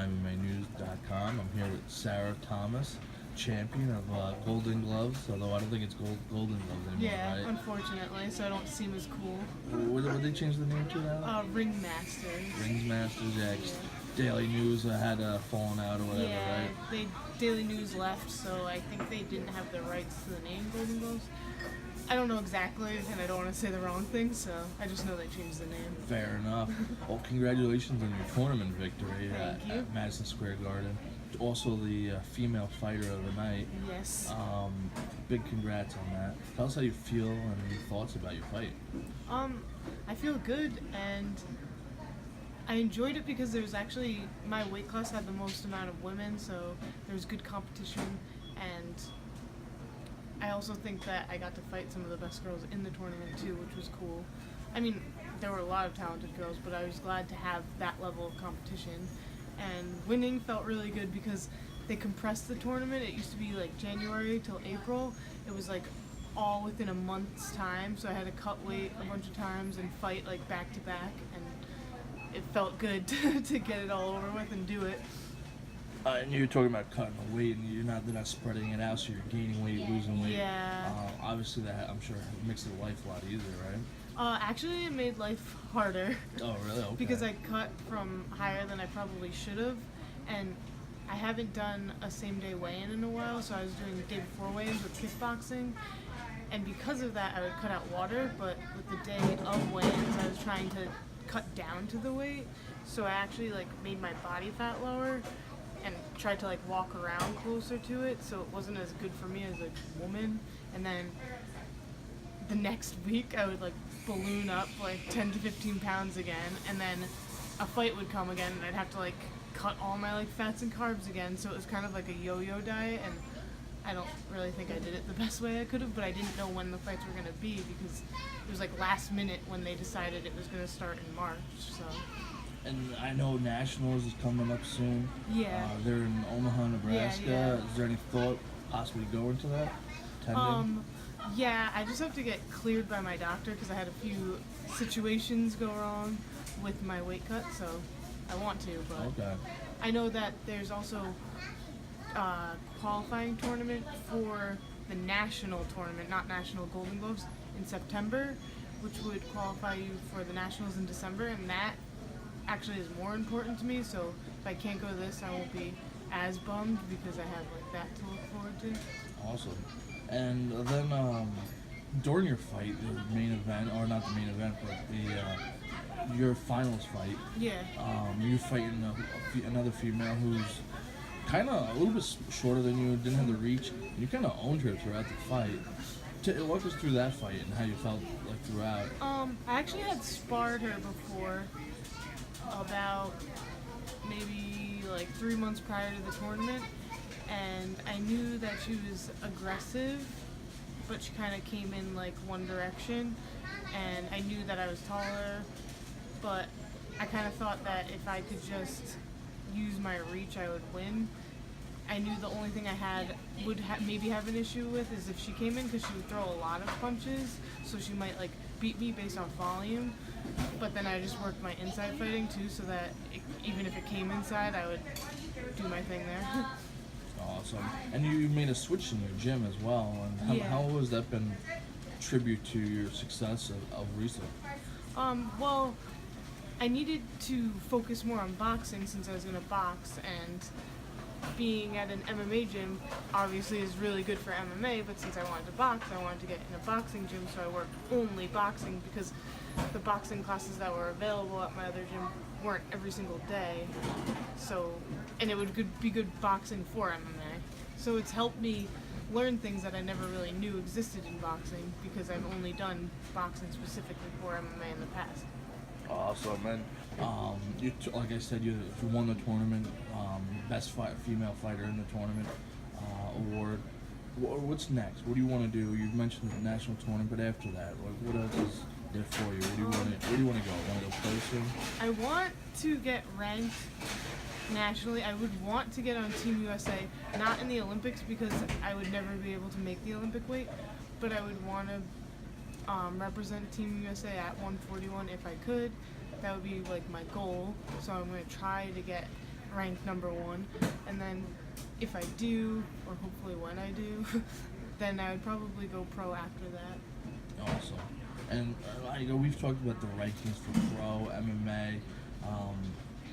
MMAnews.com. I'm here with Sarah Thomas, champion of Golden Gloves, although I don't think it's Golden Gloves anymore, Yeah, right? unfortunately, so I don't seem as cool. What did they change the name to now? Ringmasters. Rings Masters, yeah. 'Cause Daily News had fallen out or whatever, Yeah, right? Daily News left, so I think they didn't have the rights to the name Golden Gloves. I don't know exactly, and I don't want to say the wrong thing, so I just know they changed the name. Fair enough. Well, congratulations on your tournament victory Thank you. at Madison Square Garden. Also the female fighter of the night. Yes. Big congrats on that. Tell us how you feel and your thoughts about your fight. I feel good, and I enjoyed it because there was actually, my weight class had the most amount of women, so there was good competition, and I also think that I got to fight some of the best girls in the tournament too, which was cool. I mean, there were a lot of talented girls, but I was glad to have that level of competition. And winning felt really good because they compressed the tournament. It used to be like January till April. It was like all within a month's time, so I had to cut weight a bunch of times and fight like back to back, and it felt good to get it all over with and do it. And you were talking about cutting the weight, and they're not spreading it out, so you're gaining weight, losing weight. Yeah. Obviously, that I'm sure makes the life a lot easier, right? Actually, it made life harder. Oh, really? Okay. Because I cut from higher than I probably should have, and I haven't done a same-day weigh-in in a while, so I was doing day before weigh-ins with kickboxing, and because of that, I would cut out water, but with the day of weigh-ins, I was trying to cut down to the weight, so I actually made my body fat lower and tried to walk around closer to it, so it wasn't as good for me as a woman. And then the next week I would balloon up 10 to 15 pounds again, and then a fight would come again and I'd have to cut all my fats and carbs again, so it was kind of like a yo-yo diet, and I don't really think I did it the best way I could have, but I didn't know when the fights were going to be because it was last minute when they decided it was going to start in March, so. And I know Nationals is coming up soon. Yeah. They're in Omaha, Nebraska. Yeah. Is there any thought possibly going to that? Tending? Yeah, I just have to get cleared by my doctor because I had a few situations go wrong with my weight cut, so I want to, but Okay. I know that there's also a qualifying tournament for the national tournament, not National Golden Gloves, in September, which would qualify you for the Nationals in December, and that actually is more important to me, so if I can't go to this, I won't be as bummed because I have that to look forward to. Awesome. And then during your fight, the main event, or not the main event, but your finals fight, Yeah. you're fighting another female who's kind of a little bit shorter than you, didn't have the reach. You kind of owned her throughout the fight. Walk us through that fight and how you felt throughout. I actually had sparred her before, about maybe 3 months prior to the tournament, and I knew that she was aggressive, but she kind of came in one direction, and I knew that I was taller, but I kind of thought that if I could just use my reach, I would win. I knew the only thing I would maybe have an issue with is if she came in, because she would throw a lot of punches, so she might beat me based on volume. But then I just worked my inside fighting too, so that even if it came inside, I would do my thing there. Awesome. And you made a switch in your gym as well. And how has that been tribute to your success of recent? Well, I needed to focus more on boxing since I was going to box, and being at an MMA gym obviously is really good for MMA, but since I wanted to box, I wanted to get in a boxing gym, so I worked only boxing because the boxing classes that were available at my other gym weren't every single day, and it would be good boxing for MMA. So it's helped me learn things that I never really knew existed in boxing because I've only done boxing specifically for MMA in the past. Awesome. And like I said, you won the tournament, best female fighter in the tournament award. What's next? What do you want to do? You mentioned the national tournament, but after that, what else is there for you? Where do you want to go? Want to go placing? I want to get ranked nationally. I would want to get on Team USA, not in the Olympics because I would never be able to make the Olympic weight, but I would want to represent Team USA at 141 if I could. That would be my goal. So I'm going to try to get rank number 1. And then if I do, or hopefully when I do, then I would probably go pro after that. Awesome. And we've talked about the rankings for pro MMA.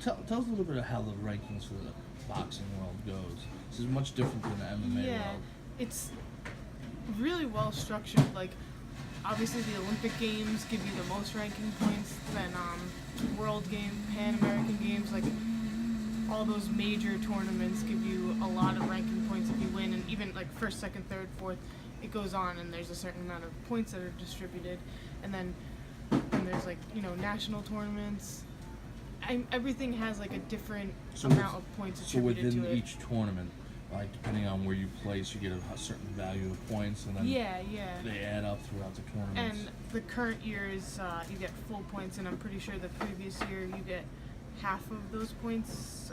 Tell us a little bit of how the rankings for the boxing world goes. This is much different than the MMA Yeah, world. it's really well structured. Like, obviously the Olympic Games give you the most ranking points, then World Games, Pan American Games, like all those major tournaments give you a lot of ranking points if you win, and even like first, second, third, fourth, it goes on, and there's a certain amount of points that are distributed, and then there's like, you know, national tournaments. Everything has like a different amount of points So attributed within to it. each tournament, like depending on where you place, you get a certain value of points, and then Yeah. they add up throughout the tournaments. And the current year is you get full points, and I'm pretty sure the previous year you get half of those points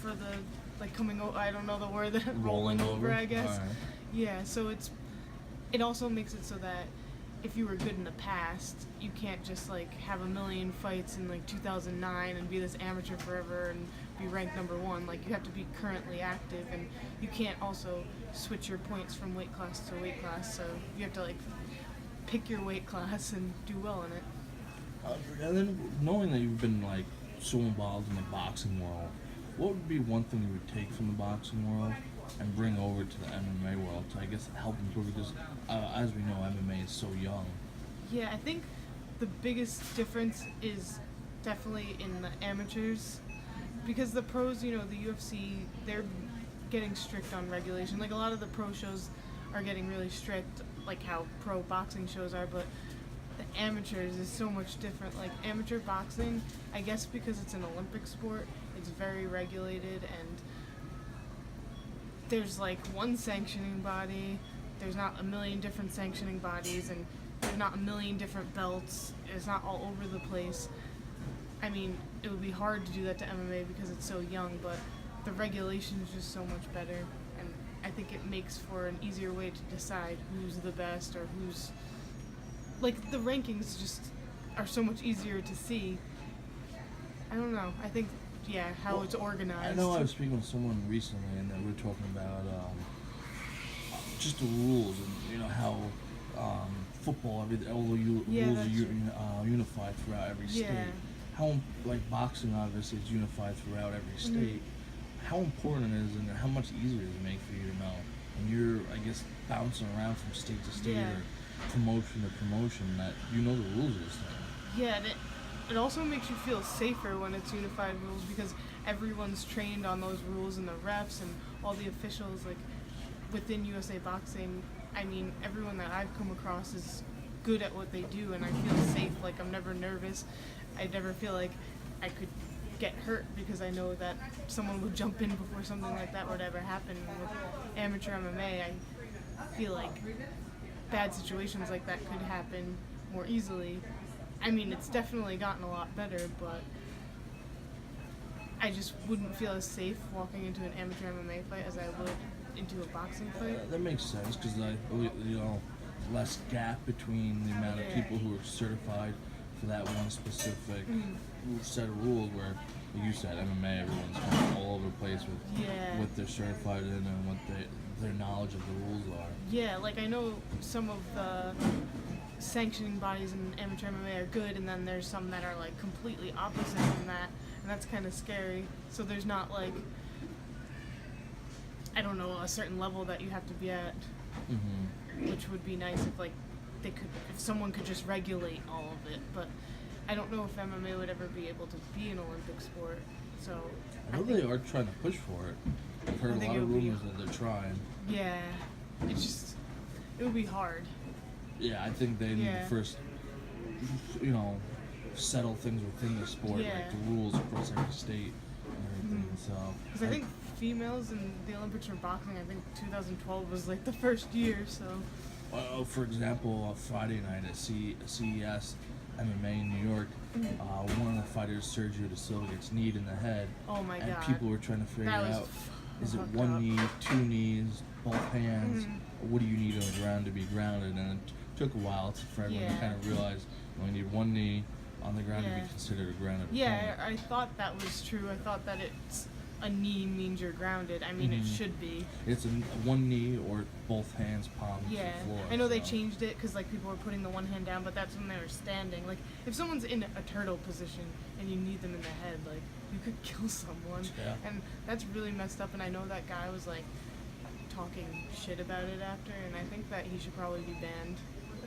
for the like coming over. I don't know the word, rolling over, I guess. Alright. Yeah, so it also makes it so that if you were good in the past, you can't just like have a million fights in like 2009 and be this amateur forever and be ranked number 1. Like, you have to be currently active, and you can't also switch your points from weight class to weight class. So you have to like pick your weight class and do well in it. And then knowing that you've been like so involved in the boxing world, what would be one thing you would take from the boxing world and bring over to the MMA world to, I guess, help improve? Because as we know, MMA is so young. Yeah, I think the biggest difference is definitely in the amateurs, because the pros, you know, the UFC, they're getting strict on regulation. Like, a lot of the pro shows are getting really strict, like how pro boxing shows are, but the amateurs is so much different. Like, amateur boxing, I guess because it's an Olympic sport, it's very regulated, and there's like one sanctioning body, there's not a million different sanctioning bodies, and there's not a million different belts. It's not all over the place. I mean, it would be hard to do that to MMA because it's so young, but the regulation is just so much better, and I think it makes for an easier way to decide who's the best, or who's, like, the rankings just are so much easier to see. I don't know. I think, yeah, how it's organized. I know I was speaking with someone recently, and we were talking about just the rules, and you know how football, all the rules are unified throughout every state. Yeah. How, like, boxing obviously is unified throughout every state. How important it is, and how much easier does it make for you to know? And you're, I guess, bouncing around from state to state, Yeah. or promotion to promotion, that you know the rules of this thing. Yeah, and it also makes you feel safer when it's unified rules, because everyone's trained on those rules, and the refs and all the officials, like, within USA Boxing. I mean, everyone that I've come across is good at what they do, and I feel safe. Like, I'm never nervous. I never feel like I could get hurt, because I know that someone would jump in before something like that would ever happen. With amateur MMA, I feel like bad situations like that could happen more easily. I mean, it's definitely gotten a lot better, but I just wouldn't feel as safe walking into an amateur MMA fight as I would into a boxing fight. That makes sense, because, you know, less gap between the amount of people who are certified for that one specific set of rules, where, like you said, MMA, everyone's kind of all over the place with what they're certified in and what their knowledge of the rules are. Yeah, like, I know some of the sanctioning bodies in amateur MMA are good, and then there's some that are like completely opposite from that, and that's kind of scary. So there's not, like, I don't know, a certain level that you have to be at, which would be nice if, like, if someone could just regulate all of it. But I don't know if MMA would ever be able to be an Olympic sport. So I know they are trying to push for it. I've heard a lot of rumors that they're trying. Yeah, it would be hard. Yeah, I think they need to first, you know, settle things within the sport, like the rules across every state and everything. So, because I think females in the Olympics for boxing, I think 2012 was like the first year. So, for example, Friday night at CES MMA in New York, one of the fighters, Sergio Da Silva, gets kneed in the head. Oh my and God! people were trying to figure out, is it one up. knee, two knees, both hands? Or what do you need on the ground to be grounded? And it took a while for everyone to kind of realize you only need one knee, on the ground to Yeah. be considered a grounded Yeah, opponent. I thought that was true. I thought that it's a knee means you're grounded. I mean, it Mhm. should be. It's one knee or both hands palm to Yeah, the floor. I know they so. changed it because like people were putting the one hand down, but that's when they were standing. Like if someone's in a turtle position and you need them in the head, like you could kill someone. Yeah. And that's really messed up. And I know that guy was like talking shit about it after, and I think that he should probably be banned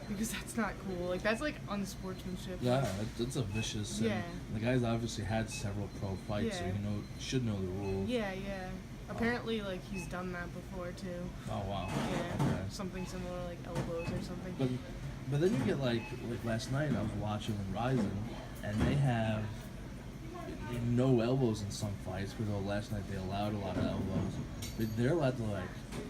because that's not cool. Like that's like unsportsmanship. Yeah, it's a vicious. Yeah. And the guy's obviously had several pro fights, so Yeah. should know the rules. Yeah, yeah. Apparently, like he's done that before too. Oh wow. Yeah, Okay. something similar, like elbows or something. But then you get like last night I was watching Ryzen, and they have no elbows in some fights. Because last night they allowed a lot of elbows, but they're allowed to like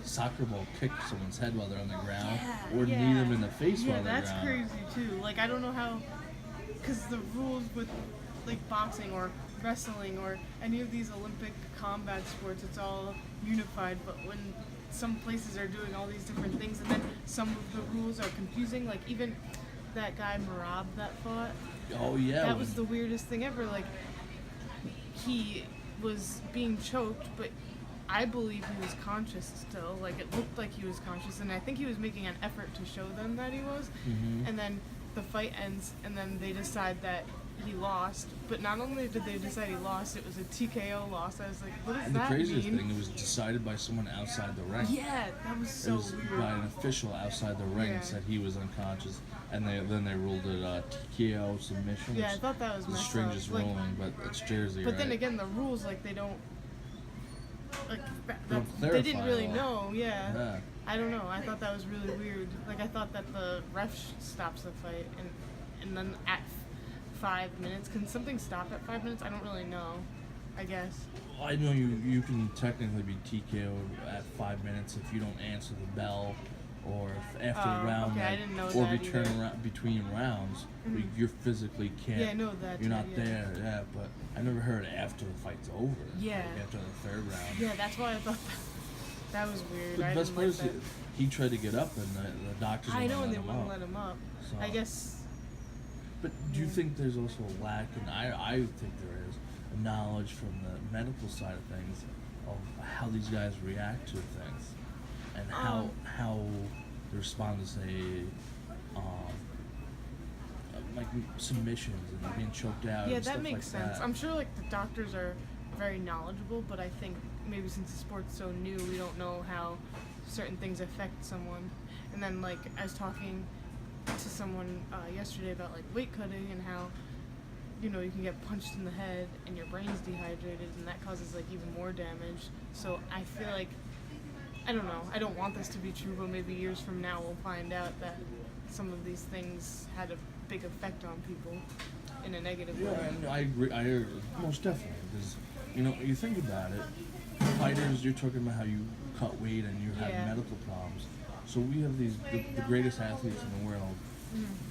soccer ball kick someone's head while they're on the ground, or knee them in the face Yeah, while they're that's ground. crazy too. Like I don't know how, because the rules with like boxing or wrestling or any of these Olympic combat sports, it's all unified. But when some places are doing all these different things, and then some of the rules are confusing. Like even that guy Marab that fought. Oh yeah. That was the weirdest thing ever. Like he was being choked, but I believe he was conscious still. Like it looked like he was conscious, and I think he was making an effort to show them that he was. Mhm. And then the fight ends, and then they decide that he lost. But not only did they decide he lost, it was a TKO loss. I was like, what does And the that craziest mean? thing, it was decided by someone outside the ring. Yeah, that was It so was weird. by an official outside the ring Yeah. said he was unconscious, and then they ruled it TKO submission. Yeah, I which thought that was is the messed strangest up. Like, ruling, but it's Jersey, but right? then again, the rules like they don't like They don't they didn't clarify really it all. know. Yeah. Yeah. I don't know. I thought that was really weird. Like I thought that the ref stops the fight, and then at 5 minutes, can something stop at 5 minutes? I don't really know. I guess. I know you can technically be TKO'd at 5 minutes if you don't answer the bell, or if after Oh, the round, okay, I like, didn't know or that return either. around between rounds. Mhm. You physically can't. Yeah, I know that You're too, not yeah. there. Yeah, but I never heard after the fight's over. Yeah. Like after the third round. Yeah, that's why I thought that was weird. The I best didn't part like is that. he tried to get up, and the doctors I know, and they him wouldn't up. let him up. So- I guess. But do you Yeah. think there's also a lack, and I think there is, a knowledge from the medical side of things of how these guys react to things, and how they respond to say, like submissions and being choked out. Yeah, and that stuff makes like sense. that. I'm sure like the doctors are very knowledgeable, but I think maybe since the sport's so new, we don't know how certain things affect someone. And then like I was talking to someone yesterday about like weight cutting and how you can get punched in the head and your brain's dehydrated and that causes like even more damage. So I feel like I don't know. I don't want this to be true, but maybe years from now we'll find out that some of these things had a big effect on people in a negative Yeah, way. and I agree. I most definitely, because you think about it. Fighters, you're talking about how you cut weight and you have Yeah. medical problems. So we have the greatest athletes in the world.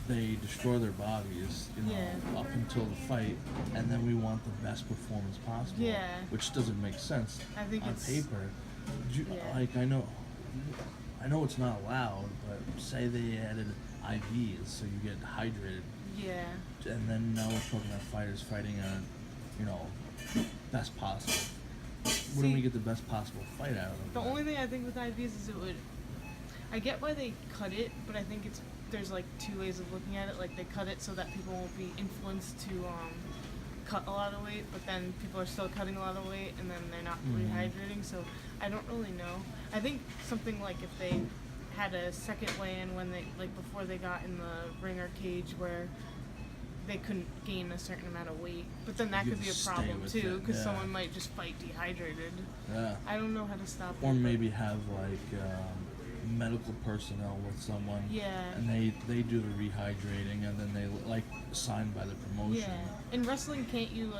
They destroy their bodies, Yeah. up until the fight, and then we want the best performance possible. Yeah. Which doesn't make sense I think on it's- paper. Yeah. Like I know it's not allowed, but say they added IVs so you get hydrated, Yeah. and then now we're talking about fighters fighting on, best possible. Wouldn't we See, get the best possible fight out of them? The only thing I think with IVs is I get why they cut it, but I think there's like two ways of looking at it. Like they cut it so that people won't be influenced to cut a lot of weight, but then people are still cutting a lot of weight and then they're not rehydrating. So I don't really know. I think something like if they had a second weigh-in when they before they got in the ring or cage where they couldn't gain a certain amount of weight, but then that You could be a just stay problem with too it, because yeah. someone might just fight dehydrated. Yeah. I don't know how to stop Or it. maybe have like medical personnel with someone. Yeah. And they do the rehydrating, and then they like signed by the promotion. Yeah. In wrestling, can't you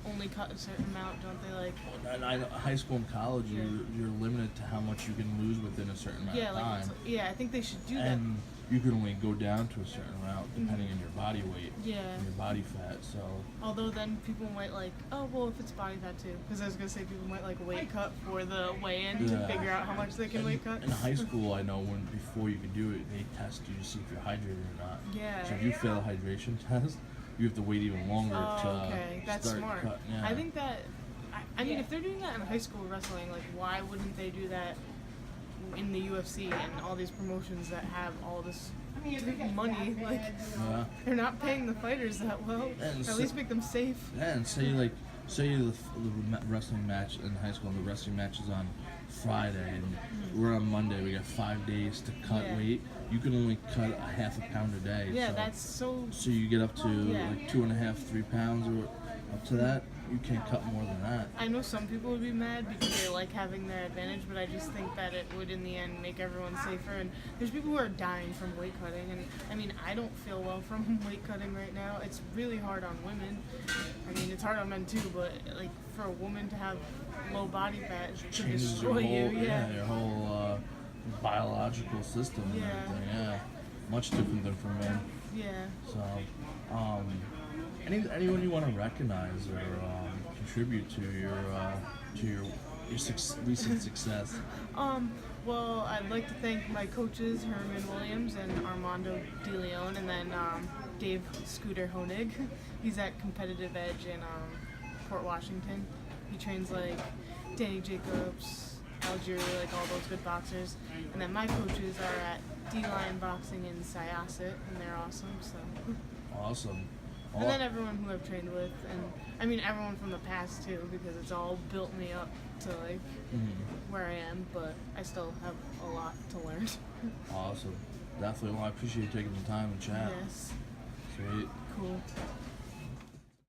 only cut a certain amount? Don't they And high school and college, Yeah. you're limited to how much you can lose within a certain amount Yeah, of time. I think they should do And you can only go down to a certain amount depending on your body weight that. Yeah. and your body fat. So Although then people might oh well, if it's body fat too, because I was gonna say people might weight cut for the weigh-in to Yeah. figure out how much they can weight cut. in high school, I know before you can do it, they test you to see if you're hydrated or not. Yeah. So if you fail a hydration test, you have to wait even longer to okay, that's start smart. cut. Yeah. I think that, I mean, if they're doing that in high school wrestling, like, why wouldn't they do that in the UFC and all these promotions that have all this money? Like, they're not paying the fighters that well. And Or at least make them safe. Yeah, and say the wrestling match in high school, and the wrestling match is on Friday, and we're on Monday. We got 5 days to cut weight. You can only cut a half a pound a day. Yeah, so, that's so. So you get up to like 2.5, 3 pounds, or up to that. You can't cut more than that. I know some people would be mad because they like having their advantage, but I just think that it would, in the end, make everyone safer. And there's people who are dying from weight cutting, and I mean, I don't feel well from weight cutting right now. It's really hard on women. I mean, it's hard on men too, but like for a woman to have low body fat could Changes destroy your whole, you. Yeah. your whole biological system and everything. Yeah, much different than for men. Yeah. So, anyone you want to recognize or contribute to your recent success? Well, I'd like to thank my coaches, Herman Williams and Armando DeLeon, and then Dave Scooter Honig. He's at Competitive Edge in Port Washington. He trains like Danny Jacobs, Algieri, like all those good boxers. And then my coaches are at D-Line Boxing in Syosset, and they're awesome. So. Awesome. And then everyone who I've trained with, and I mean everyone from the past too, because it's all built me up to like where I am, but I still have a lot to learn. Awesome. Definitely. Well, I appreciate you taking the time to chat. Yes. Sweet. Cool.